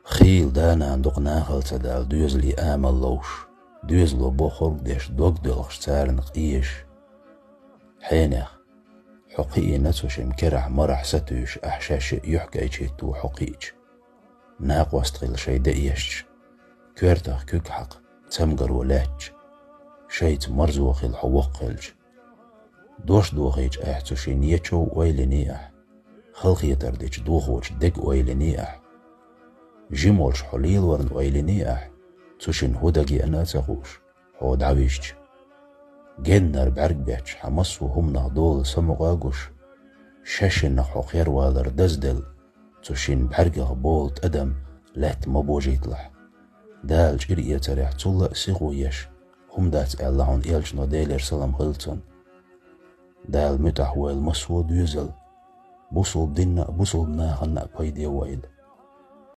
خيل دانا دقناخل تدال دوزلي آمل لوش دوزلو بوخر ديش دوك دلخش تارن قيش حينخ حقيقي نتوش مكرح مرح ستوش أحشاش يحكي تو حقيج ناق واستغل شي دقيش كورتخ كوك حق تمقر ولاج شيت مرزوخ الحوقلج دوش دوخيج احتوشي نيتشو ويلنيح خلقي ترديج دوخوش دق ويلنيح جيمولش حليل ورن ويلنيح توشين هدقي أنا تغوش هود عويشج جنر بعرق بيتش حمس وهم نهدول سمغاقوش شاشن حقير والر دزدل توشين بعرق بولت أدم لات مبوجيتلح دال جرية تريح تولى سيغويش هم دات إعلان إلج نوديلر سلام هلتون دال متحويل مسود يزل بوصل دينا بوصل بناخنا بايدي ويل